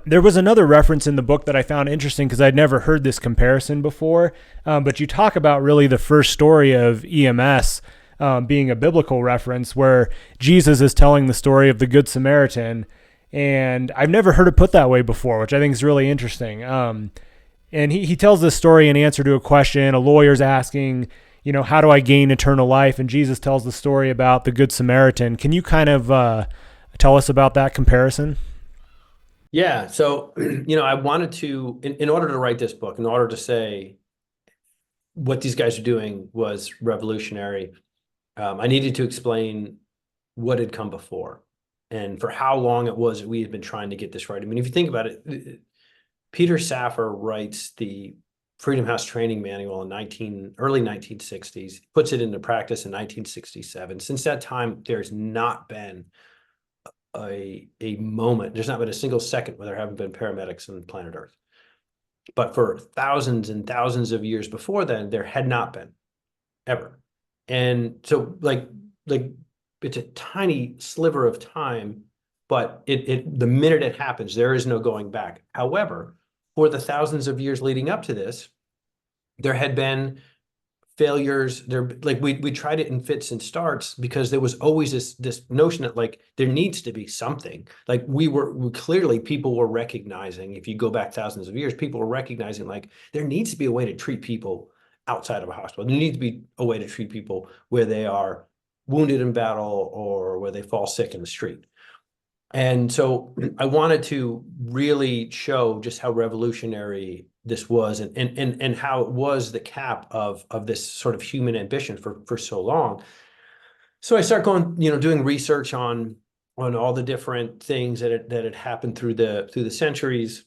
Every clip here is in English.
There was another reference in the book that I found interesting because I'd never heard this comparison before. But you talk about really the first story of EMS being a biblical reference where Jesus is telling the story of the Good Samaritan. And I've never heard it put that way before, which I think is really interesting. And he tells this story in answer to a question. A lawyer's asking, how do I gain eternal life? And Jesus tells the story about the Good Samaritan. Can you kind of tell us about that comparison? Yeah. So, I wanted to, in order to write this book, in order to say what these guys are doing was revolutionary, I needed to explain what had come before and for how long it was that we had been trying to get this right. I mean, if you think about it, Peter Safar writes the Freedom House training manual in early 1960s, puts it into practice in 1967. Since that time, there's not been a moment, there's not been a single second where there haven't been paramedics on planet Earth. But for thousands and thousands of years before then, there had not been, ever. And so like it's a tiny sliver of time, but the minute it happens, there is no going back. However, for the thousands of years leading up to this, there had been failures. We tried it in fits and starts because there was always this notion that there needs to be something. Clearly people were recognizing, if you go back thousands of years, people were recognizing there needs to be a way to treat people outside of a hospital. There needs to be a way to treat people where they are wounded in battle or where they fall sick in the street. And so I wanted to really show just how revolutionary this was and how it was the cap of this sort of human ambition for so long. So I start going, doing research on all the different things that had happened through the centuries,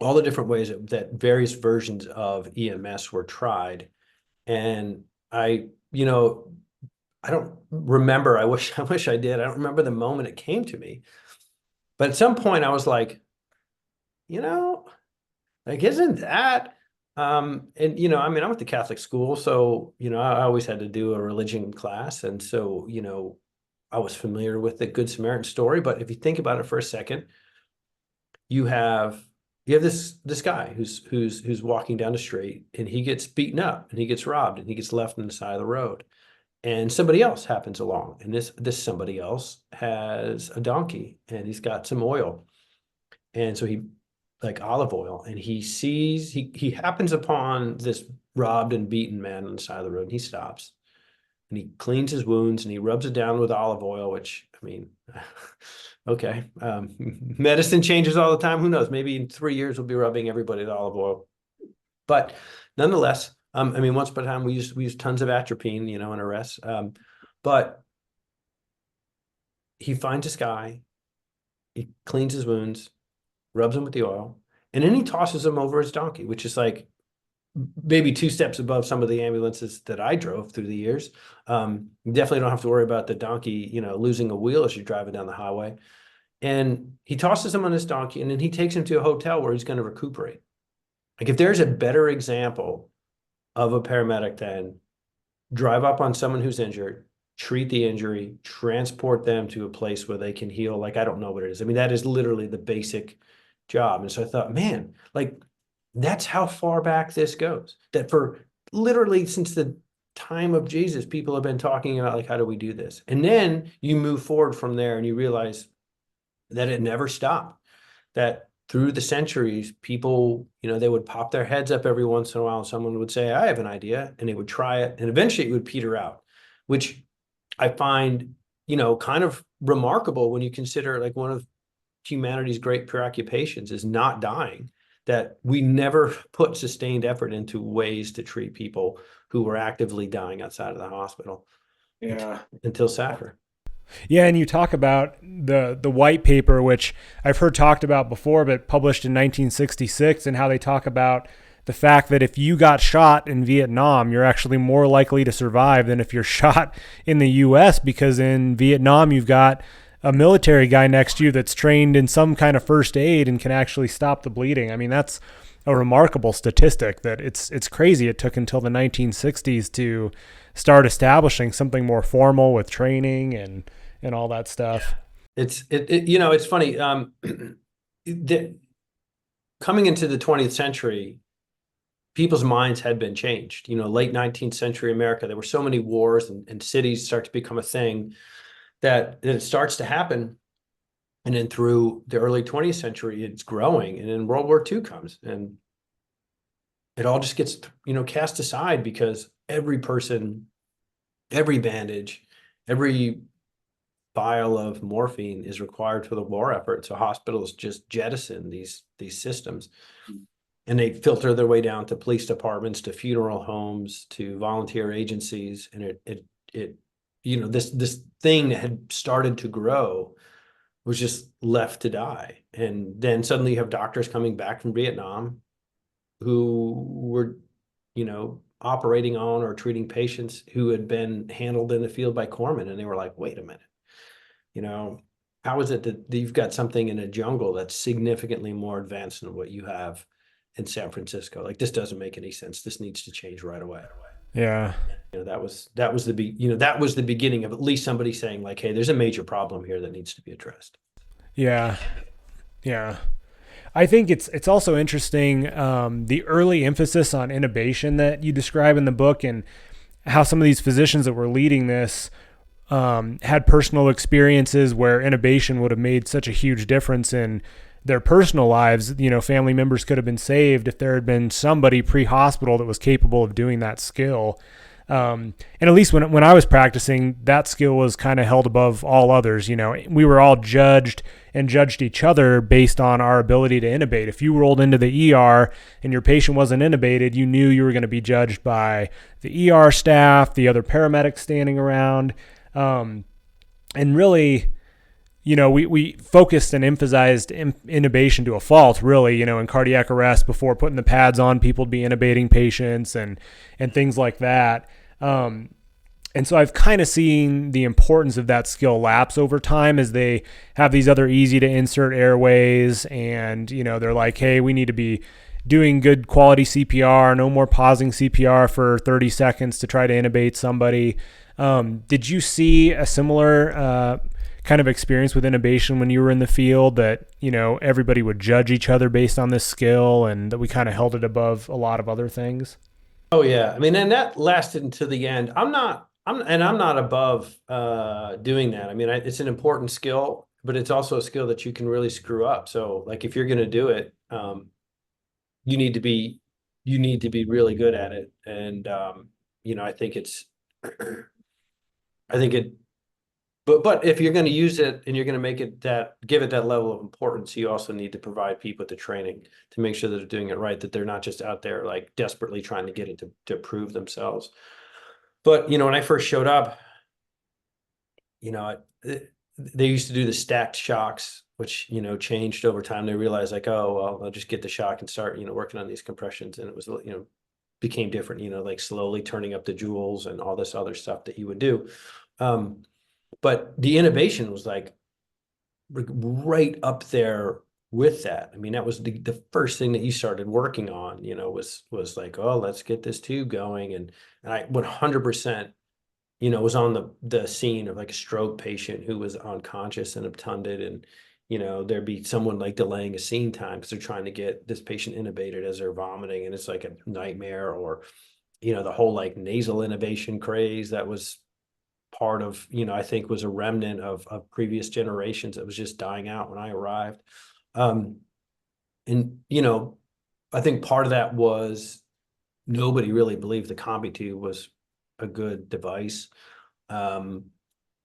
all the different ways that various versions of EMS were tried. And I don't remember, I wish I did. I don't remember the moment it came to me. But at some point I was like, isn't that, I went to Catholic school, so, I always had to do a religion class. And so, I was familiar with the Good Samaritan story. But if you think about it for a second, you have this guy who's walking down the street and he gets beaten up and he gets robbed and he gets left on the side of the road. And somebody else happens along, and this somebody else has a donkey and he's got some oil. And so he olive oil, and he happens upon this robbed and beaten man on the side of the road, and he stops and he cleans his wounds and he rubs it down with olive oil, which, okay. Medicine changes all the time. Who knows? Maybe in 3 years we'll be rubbing everybody with olive oil. But nonetheless, once upon a time we used tons of atropine, in arrests. But he finds this guy, he cleans his wounds, rubs him with the oil, and then he tosses him over his donkey, which is maybe 2 steps above some of the ambulances that I drove through the years. You definitely don't have to worry about the donkey, losing a wheel as you're driving down the highway. And he tosses him on his donkey, and then he takes him to a hotel where he's going to recuperate. If there's a better example of a paramedic than drive up on someone who's injured, treat the injury, transport them to a place where they can heal. I don't know what it is. That is literally the basic job. And so I thought, man, that's how far back this goes. That for literally since the time of Jesus, people have been talking about how do we do this? And then you move forward from there and you realize that it never stopped. That through the centuries, people, they would pop their heads up every once in a while and someone would say, I have an idea, and they would try it, and eventually it would peter out, which I find, kind of remarkable when you consider one of humanity's great preoccupations is not dying, that we never put sustained effort into ways to treat people who were actively dying outside of the hospital. Yeah. Until Safar. Yeah, and you talk about the white paper, which I've heard talked about before, but published in 1966, and how they talk about the fact that if you got shot in Vietnam, you're actually more likely to survive than if you're shot in the U.S., because in Vietnam, you've got a military guy next to you that's trained in some kind of first aid and can actually stop the bleeding. That's a remarkable statistic. That it's crazy. It took until the 1960s to start establishing something more formal with training and all that stuff. It's funny. the, coming into the 20th century, people's minds had been changed. Late 19th century America, there were so many wars, and cities start to become a thing that it starts to happen. And then through the early 20th century, it's growing. And then World War II comes, and it all just gets, cast aside, because every person, every bandage, every vial of morphine is required for the war effort. So hospitals just jettison these systems, and they filter their way down to police departments, to funeral homes, to volunteer agencies. And this thing that had started to grow was just left to die. And then suddenly you have doctors coming back from Vietnam who were, operating on or treating patients who had been handled in the field by corpsmen. And they were like, wait a minute, how is it that you've got something in a jungle that's significantly more advanced than what you have in San Francisco? Like, this doesn't make any sense. This needs to change right away. Yeah. That was the beginning of at least somebody saying, like, hey, there's a major problem here that needs to be addressed. Yeah. Yeah. I think it's also interesting, the early emphasis on intubation that you describe in the book, and how some of these physicians that were leading this had personal experiences where intubation would have made such a huge difference in their personal lives. Family members could have been saved if there had been somebody pre-hospital that was capable of doing that skill. And at least when I was practicing, that skill was kind of held above all others. We were all judged each other based on our ability to intubate. If you rolled into the ER and your patient wasn't intubated, you knew you were going to be judged by the ER staff, the other paramedics standing around. And really, we focused and emphasized intubation to a fault, really, in cardiac arrest. Before putting the pads on, people would be intubating patients and things like that. And so I've kind of seen the importance of that skill lapse over time as they have these other easy to insert airways, and, they're like, hey, we need to be doing good quality CPR, no more pausing CPR for 30 seconds to try to intubate somebody. Did you see a similar kind of experience with intubation when you were in the field, that, everybody would judge each other based on this skill, and that we kind of held it above a lot of other things? Oh yeah. I mean, and that lasted until the end. I'm not above doing that. I mean, it's an important skill, but it's also a skill that you can really screw up. So, like, if you're going to do it, you need to be really good at it. And I think but if you're going to use it and you're going to give it that level of importance, you also need to provide people with the training to make sure that they're doing it right, that they're not just out there like desperately trying to get it to prove themselves. But, when I first showed up, they used to do the stacked shocks, which, changed over time. They realized, like, oh, well, I'll just get the shock and start, working on these compressions. And it was, became different, like slowly turning up the joules and all this other stuff that you would do. But the innovation was like right up there with that. I mean, that was the first thing that you started working on, was like, oh, let's get this tube going. And I 100%, was on the scene of like a stroke patient who was unconscious and obtunded. And, there'd be someone like delaying a scene time because they're trying to get this patient intubated as they're vomiting. And it's like a nightmare. Or, the whole like nasal intubation craze that was part of, I think was a remnant of previous generations that was just dying out when I arrived. And, I think part of that was nobody really believed the combi tube was a good device. And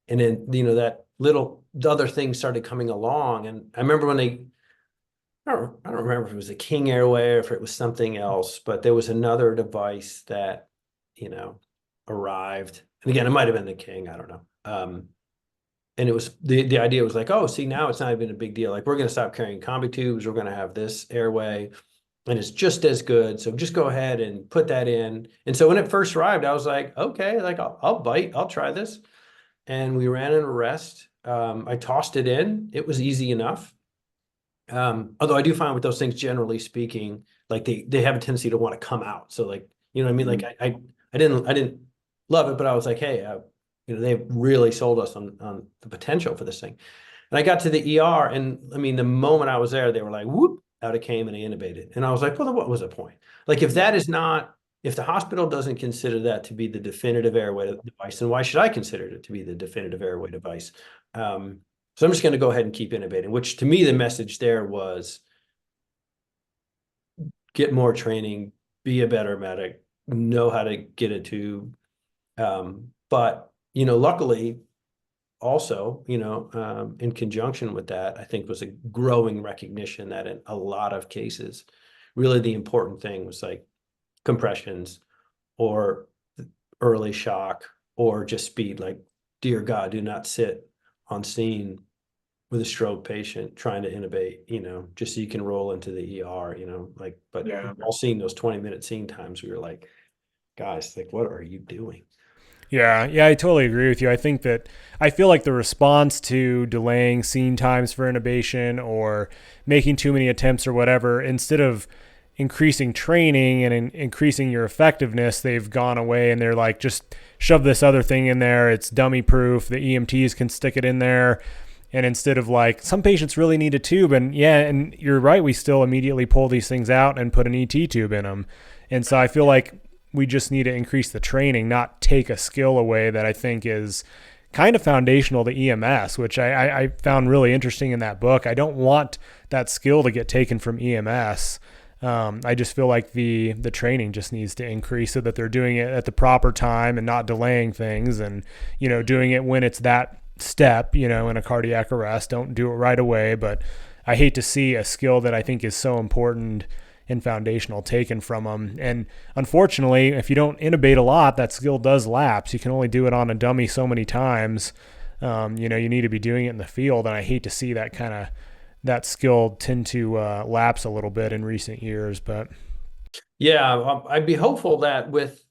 then, the other things started coming along. And I remember when I don't remember if it was a King Airway or if it was something else, but there was another device that, arrived. And again, it might have been the King, I don't know. And it was the idea was like, oh, see, now it's not even a big deal. Like, we're going to stop carrying combi tubes. We're going to have this airway, and it's just as good. So just go ahead and put that in. And so when it first arrived, I was like, okay, like I'll bite, I'll try this. And we ran an arrest. I tossed it in. It was easy enough. Although I do find with those things, generally speaking, like they have a tendency to want to come out. So, like, what I mean? Like I didn't love it, but I was like, hey, they've really sold us on the potential for this thing. And I got to the ER, and I mean, the moment I was there, they were like, whoop, out it came, and they intubated. And I was like, well, then what was the point? Like, if that is not, if the hospital doesn't consider that to be the definitive airway device, then why should I consider it to be the definitive airway device? So I'm just going to go ahead and keep intubating, which to me, the message there was get more training, be a better medic, know how to get a tube. But, luckily, also, in conjunction with that, I think was a growing recognition that in a lot of cases, really the important thing was like compressions or early shock or just speed. Like, dear God, do not sit on scene with a stroke patient trying to intubate, just so you can roll into the ER, but all seeing those 20-minute scene times, we were like, guys, like, what are you doing? Yeah, I totally agree with you. I think that I feel like the response to delaying scene times for intubation or making too many attempts or whatever, instead of increasing training and increasing your effectiveness, they've gone away and they're like, just shove this other thing in there. It's dummy proof. The EMTs can stick it in there. And instead of like, some patients really need a tube. And and you're right, we still immediately pull these things out and put an ET tube in them. And so I feel like we just need to increase the training, not take a skill away that I think is kind of foundational to EMS, which I found really interesting in that book. I don't want that skill to get taken from EMS. I just feel like the training just needs to increase so that they're doing it at the proper time and not delaying things, and doing it when it's that step, in a cardiac arrest. Don't do it right away. But I hate to see a skill that I think is so important and foundational taken from them. And unfortunately, if you don't intubate a lot, that skill does lapse. You can only do it on a dummy so many times. You need to be doing it in the field. And I hate to see that skill tend to lapse a little bit in recent years. But yeah, I'd be hopeful that with,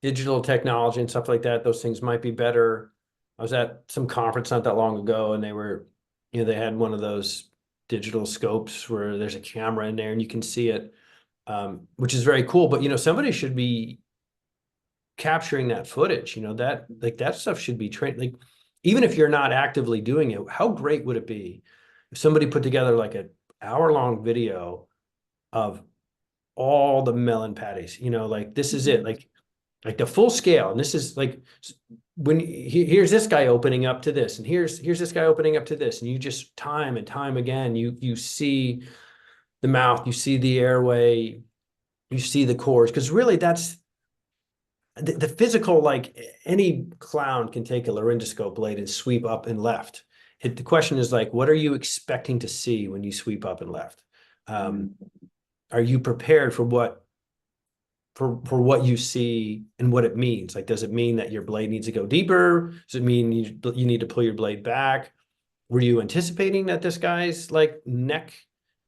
digital technology and stuff like that, those things might be better. I was at some conference not that long ago, and they had one of those digital scopes where there's a camera in there and you can see it, which is very cool. But, somebody should be capturing that footage, that stuff should be trained. Like, even if you're not actively doing it, how great would it be if somebody put together like an hour-long video of all the melon patties, like, this is it, like the full scale. And this is like, when here's this guy opening up to this, and here's this guy opening up to this, and you just time and time again, you see the mouth, you see the airway, you see the cords, because really that's the physical. Like, any clown can take a laryngoscope blade and sweep up and left. The question is like, what are you expecting to see when you sweep up and left? Are you prepared for what you see and what it means? Like, does it mean that your blade needs to go deeper? Does it mean you need to pull your blade back? Were you anticipating that this guy's like neck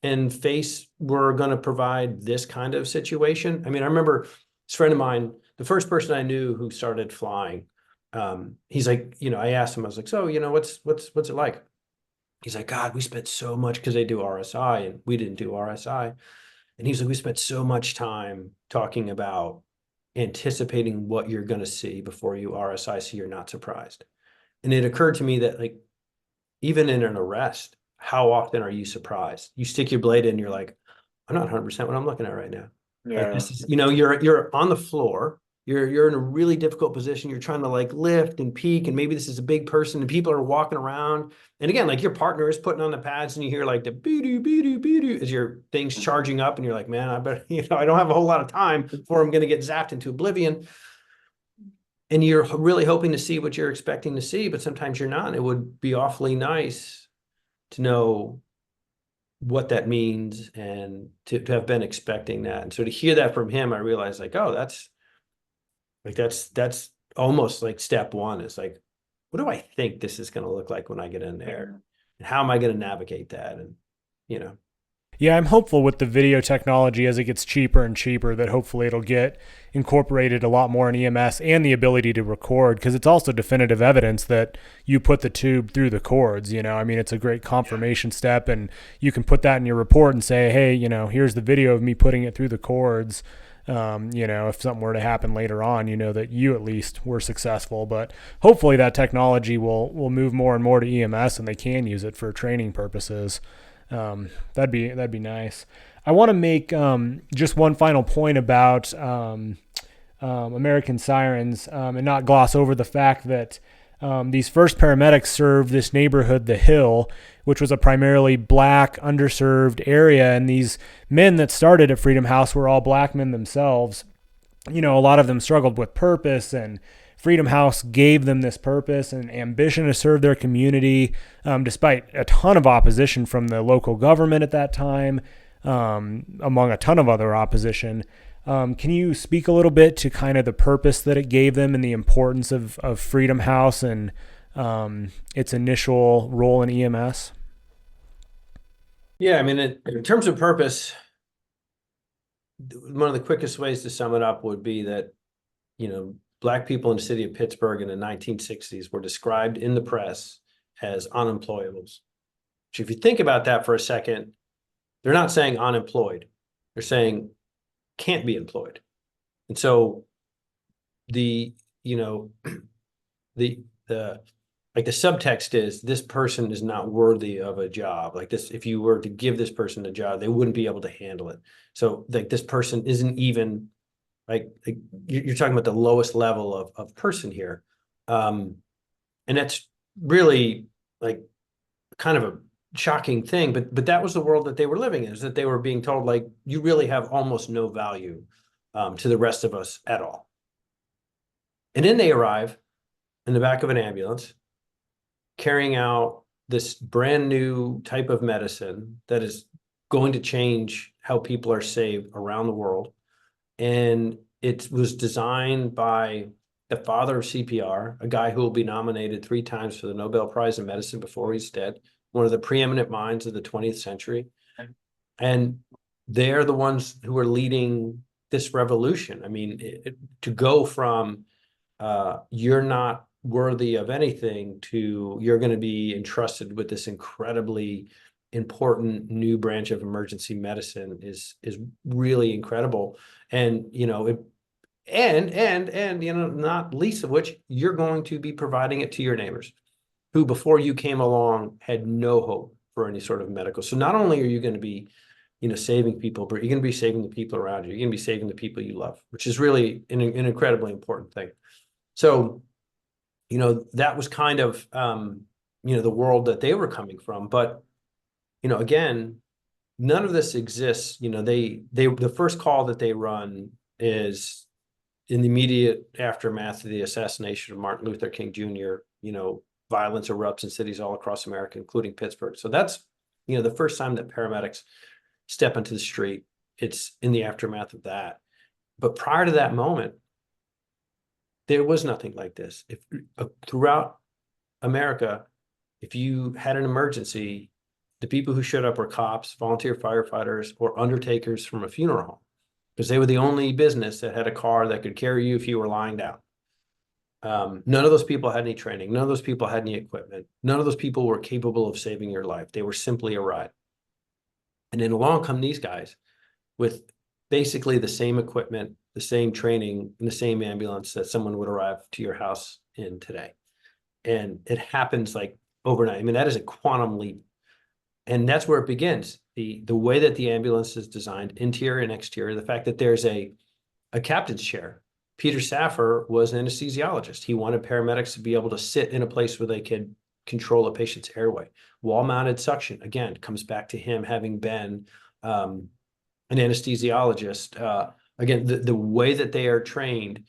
and face were going to provide this kind of situation? I mean, I remember this friend of mine, the first person I knew who started flying, he's like, I asked him, I was like, so, what's it like? He's like, God, we spent so much, because they do RSI and we didn't do RSI. And he's like, we spent so much time talking about anticipating what you're going to see before you RSI, so you're not surprised. And it occurred to me that, like, even in an arrest, how often are you surprised? You stick your blade in, you're like, I'm not 100% what I'm looking at right now. yeah, Like, this is, you're on the floor. You're in a really difficult position. You're trying to like lift and peak, and maybe this is a big person and people are walking around. And again, like, your partner is putting on the pads and you hear like the bee-doo, bee-doo, bee-doo as your thing's charging up, and you're like, man, I better, I don't have a whole lot of time before I'm going to get zapped into oblivion. And you're really hoping to see what you're expecting to see, but sometimes you're not. It would be awfully nice to know what that means and to have been expecting that. And so to hear that from him, I realized like, oh, that's almost like step one, is like, what do I think this is going to look like when I get in there? And how am I going to navigate that? And, Yeah, I'm hopeful with the video technology as it gets cheaper and cheaper that hopefully it'll get incorporated a lot more in EMS, and the ability to record, because it's also definitive evidence that you put the tube through the cords. I mean, it's a great confirmation step, and you can put that in your report and say, hey, here's the video of me putting it through the cords. If something were to happen later on, that you at least were successful. But hopefully that technology will move more and more to EMS, and they can use it for training purposes. That'd be nice. I want to make just one final point about American Sirens, and not gloss over the fact that these first paramedics served this neighborhood, The Hill, which was a primarily black, underserved area. And these men that started at Freedom House were all black men themselves. A lot of them struggled with purpose, and Freedom House gave them this purpose and ambition to serve their community, despite a ton of opposition from the local government at that time, among a ton of other opposition. Can you speak a little bit to kind of the purpose that it gave them and the importance of Freedom House and its initial role in EMS? Yeah, I mean, in terms of purpose, one of the quickest ways to sum it up would be that, Black people in the city of Pittsburgh in the 1960s were described in the press as unemployables. So if you think about that for a second, they're not saying unemployed. They're saying can't be employed. And so the subtext is this person is not worthy of a job. Like this, if you were to give this person a job, they wouldn't be able to handle it. So like this person isn't even like you're talking about the lowest level of person here. And that's really like kind of a shocking thing, but that was the world that they were living in, is that they were being told, like, you really have almost no value to the rest of us at all. And then they arrive in the back of an ambulance carrying out this brand new type of medicine that is going to change how people are saved around the world. And it was designed by the father of CPR, a guy who will be nominated 3 times for the Nobel Prize in Medicine before he's dead, one of the preeminent minds of the 20th century. And they're the ones who are leading this revolution. I mean, to go from you're not worthy of anything to you're going to be entrusted with this incredibly important new branch of emergency medicine is really incredible. And not least of which, you're going to be providing it to your neighbors who before you came along had no hope for any sort of medical. So not only are you going to be saving people, but you're going to be saving the people around you. You're going to be saving the people you love, which is really an incredibly important thing. So that was kind of the world that they were coming from. But again, none of this exists. The first call that they run is in the immediate aftermath of the assassination of Martin Luther King Jr. Violence erupts in cities all across America, including Pittsburgh. So that's the first time that paramedics step into the street. It's in the aftermath of that. But prior to that moment, there was nothing like this. If throughout America, if you had an emergency, the people who showed up were cops, volunteer firefighters, or undertakers from a funeral home, because they were the only business that had a car that could carry you if you were lying down. None of those people had any training. None of those people had any equipment. None of those people were capable of saving your life. They were simply a ride. And then along come these guys with basically the same equipment, the same training, and the same ambulance that someone would arrive to your house in today. And it happens like overnight. I mean, that is a quantum leap. And that's where it begins. The way that the ambulance is designed, interior and exterior, the fact that there's a captain's chair. Peter Saffer was an anesthesiologist. He wanted paramedics to be able to sit in a place where they could control a patient's airway. Wall-mounted suction, again, comes back to him having been an anesthesiologist. Again, the way that they are trained,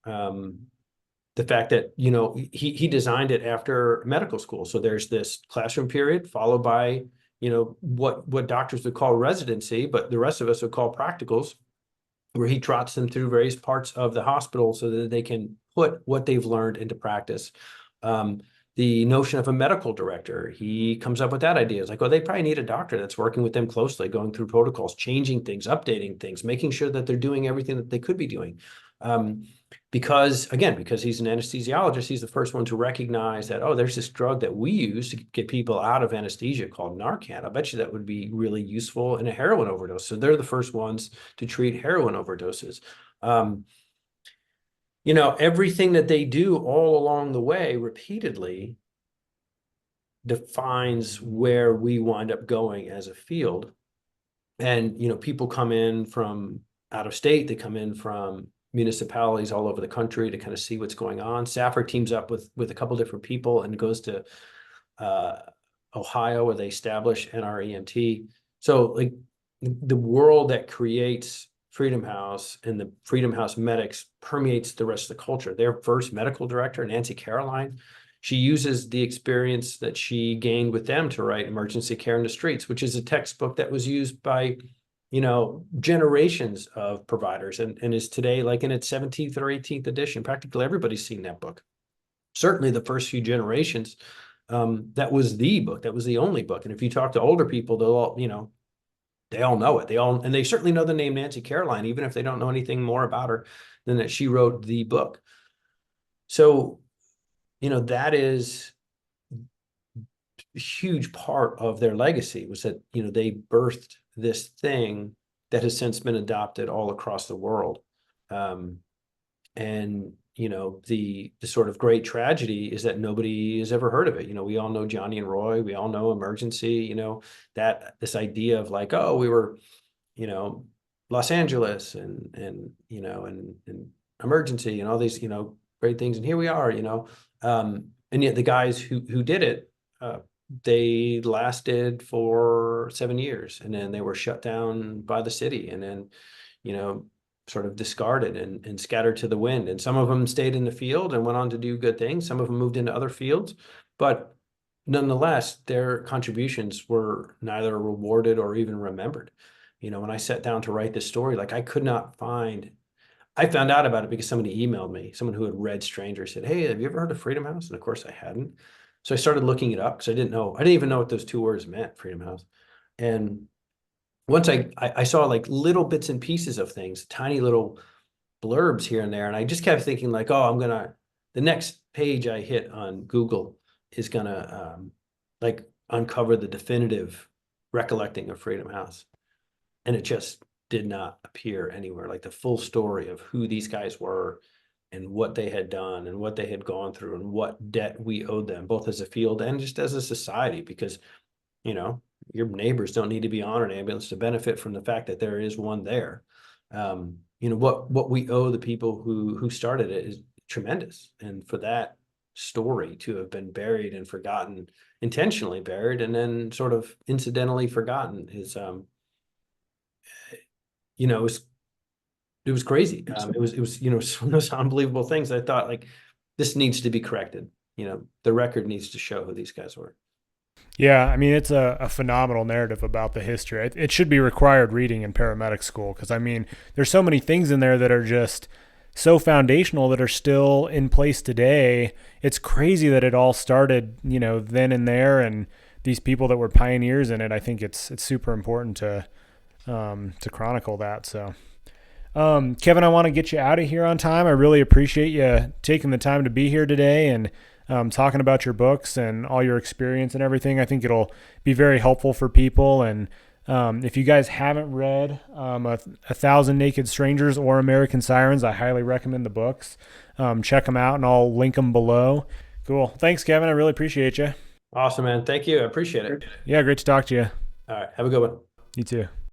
the fact that, he designed it after medical school. So there's this classroom period followed by, what doctors would call residency, but the rest of us would call practicals, where he trots them through various parts of the hospital so that they can put what they've learned into practice. The notion of a medical director, he comes up with that idea. It's like, they probably need a doctor that's working with them closely, going through protocols, changing things, updating things, making sure that they're doing everything that they could be doing. because he's an anesthesiologist, he's the first one to recognize that, oh, there's this drug that we use to get people out of anesthesia called Narcan. I bet you that would be really useful in a heroin overdose. So they're the first ones to treat heroin overdoses. Everything that they do all along the way repeatedly defines where we wind up going as a field. And, people come in from out of state, they come in from municipalities all over the country to kind of see what's going on. Safford teams up with a couple different people and goes to Ohio, where they establish NREMT. So like the world that creates Freedom House and the Freedom House medics permeates the rest of the culture. Their first medical director, Nancy Caroline, she uses the experience that she gained with them to write Emergency Care in the Streets, which is a textbook that was used by generations of providers and is today like in its 17th or 18th edition. Practically everybody's seen that book. Certainly the first few generations, that was the book, that was the only book. And if you talk to older people, they'll all, they all know it. And they certainly know the name Nancy Caroline, even if they don't know anything more about her than that she wrote the book. So, that is a huge part of their legacy, was that, they birthed this thing that has since been adopted all across the world. And the sort of great tragedy is that nobody has ever heard of it. We all know Johnny and Roy, we all know Emergency, that this idea of like, oh, we were, Los Angeles and Emergency and all these, great things. And here we are, and yet the guys who did it, they lasted for 7 years, and then they were shut down by the city, and then, sort of discarded and scattered to the wind. And some of them stayed in the field and went on to do good things. Some of them moved into other fields, but nonetheless, their contributions were neither rewarded or even remembered. When I sat down to write this story, like I found out about it because somebody emailed me, someone who had read Stranger said, "Hey, have you ever heard of Freedom House?" And of course I hadn't. So I started looking it up because I didn't even know what those two words meant, Freedom House. And once I saw like little bits and pieces of things, tiny little blurbs here and there. And I just kept thinking like, oh, the next page I hit on Google is gonna like uncover the definitive recollecting of Freedom House. And it just did not appear anywhere, like the full story of who these guys were and what they had done and what they had gone through and what debt we owed them, both as a field and just as a society, because, your neighbors don't need to be on an ambulance to benefit from the fact that there is one there. What we owe the people who started it is tremendous. And for that story to have been buried and forgotten, intentionally buried, and then sort of incidentally forgotten is, it was crazy. It was one of those unbelievable things. I thought like, this needs to be corrected. The record needs to show who these guys were. Yeah, I mean, it's a phenomenal narrative about the history. It should be required reading in paramedic school because, I mean, there's so many things in there that are just so foundational that are still in place today. It's crazy that it all started, then and there, and these people that were pioneers in it. I think it's super important to chronicle that. So, Kevin, I want to get you out of here on time. I really appreciate you taking the time to be here today and talking about your books and all your experience and everything. I think it'll be very helpful for people. And if you guys haven't read A Thousand Naked Strangers or American Sirens, I highly recommend the books. Check them out, and I'll link them below. Cool. Thanks, Kevin. I really appreciate you. Awesome, man. Thank you. I appreciate it. Yeah, great to talk to you. All right. Have a good one. You too.